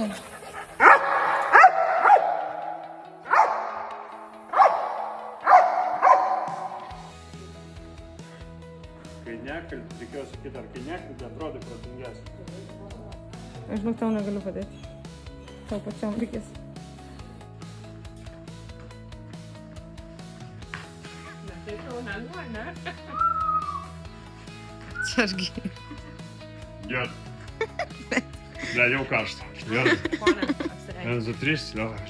Kai nekalb, reikėjo sakyti, ar kai nekalb, atrodai protingesnį. Aš žinok, tau negaliu padėti. Tau pačiam reikės. Tai tau lengva, ne? Atsargiai. Gerai. Ble, jau karšta. Gerai. Pone, apsireikė. 1, 2, 3, davai.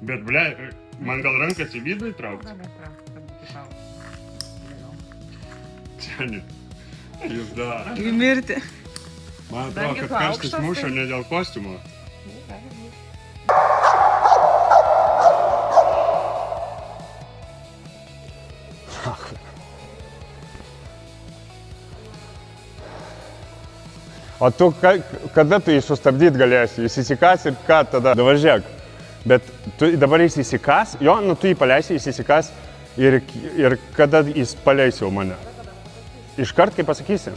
Bet, ble, man gal rankas į vidų įtraukti? Seniai. Jūs dar. Į mirtį. Man atrodo, kad karštis muša ne dėl kostiumo. O tu kada tu jį sustabdyti galėsi? Jis įsikas ir ką tada? Davažiak. Bet tu dabar jis įsikas, jo, nu tu jį paleisi, jis įsikas ir kada jis paleis jau mane? Iškart, kai pasakysi.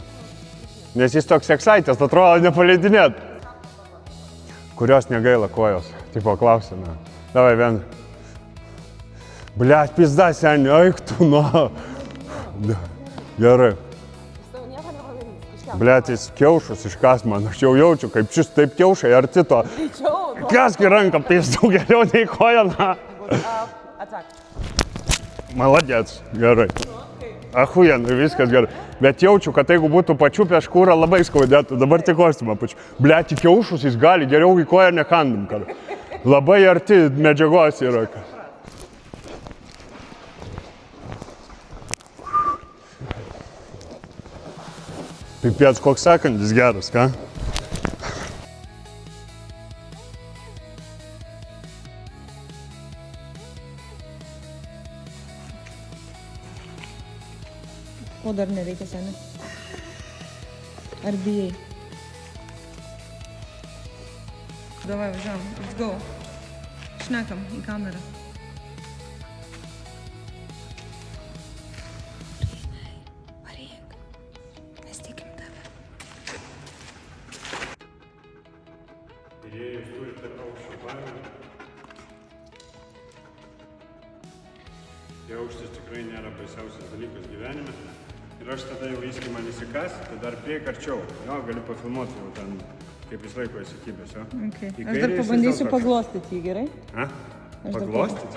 Nes jis toks excited, atrodo nepaleidinėt. Kurios negaila kojos? Tipo, klausime. Davai, vien. Blet, pizda, seni, eik tu, nu. Gerai. Blet, jis kiaušus iškas man, aš jau jaučiu, kaip šis taip kiaušai arti to. Kask į ranką, pizdu geriau nei kojaną. Maladėts, gerai. Ahujen, viskas gerai. Bet jaučiu, kad jeigu būtų pačiupę škūrą, labai skaudėtų. Dabar tik kostiumą pačiu. Blet, į kiaušus jis gali, geriau į koją nekandam. Labai arti medžiagos yra. Pipėts, koks sekandis geras, ką? Ko dar nereikia, seni? Ar bijai? Davai, važiuojam, let's go. Šnekam į kamerą. Varyk. Mes tikim tave. Ir jei jūs turite aukščio baimę, tai aukštis tikrai nėra baisiausias dalykas gyvenime. Ir aš tada jau įskį man įsikas, tai dar prieik arčiau. Jo, gali pafilmuoti jau ten, kaip jis laiko įsikibęs, jo. Okay. Aš dar pabandysiu paglostyti jį, gerai? Ha? Paglostyti?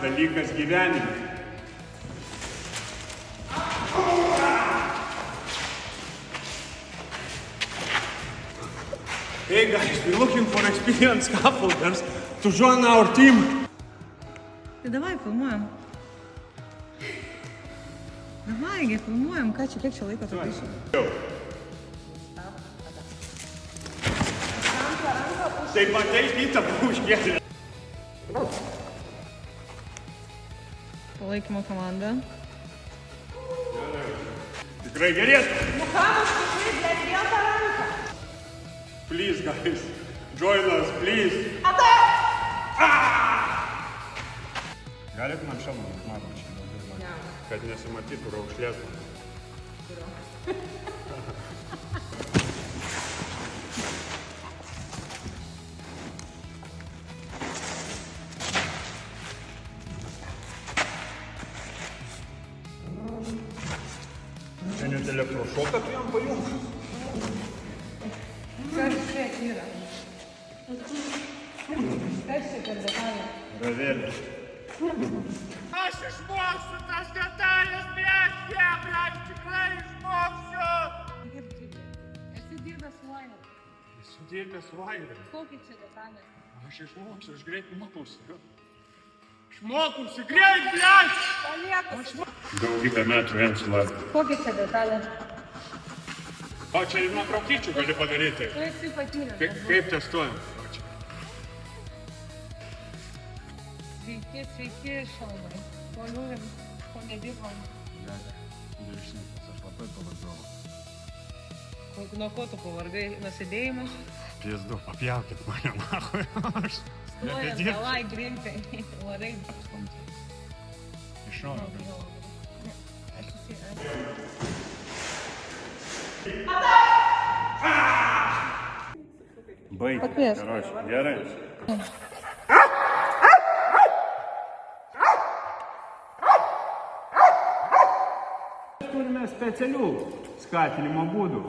Dalykas gyvenime. Hey guys, we're looking for experienced couples to join our team. Tai davai, filmuojam. Davai, filmuojam, ką čia, kiek čia laiko tu gaiši? Tai bandai įtapą užkėlį. Palaikymo komanda. Tikrai gerės. Nu ką, aš tikrai vėl tą ranką. Please guys, join us, please. Galit man šalmą, matom čia. Kad nesimatytų raukšlės. Čia net elektrošoką tu jam pajungs. Kas čia yra? Kas čia per detalė? Ravėlis. Aš išmoksiu tas detalės, blėt, tikrai išmoksiu. Esi dirbęs su Vaineriu. Esu dirbęs su Vaineriu. Kokia čia detalė? Aš išmoksiu, aš greit mokausi. Išmokusi, greit, blėt! Daugybę metų vien su Latviju. Kokia čia detalė? O čia ir nuotraukyčių gali padaryti. Tu esi patyręs. Kaip testuojam? Sveiki, šalmai. Ko liūrim, ko nedirbam. Viršininkas, aš labai pavargau. Nuo ko tu pavargai? Nuo sėdėjimo? Pizdu, papjaukit mane, nachui. Stojam, davai, greitai. Varai. Iš šono. Aš Baig, Pakvies. karoči, gerai. Turime specialių skatinimo būdų.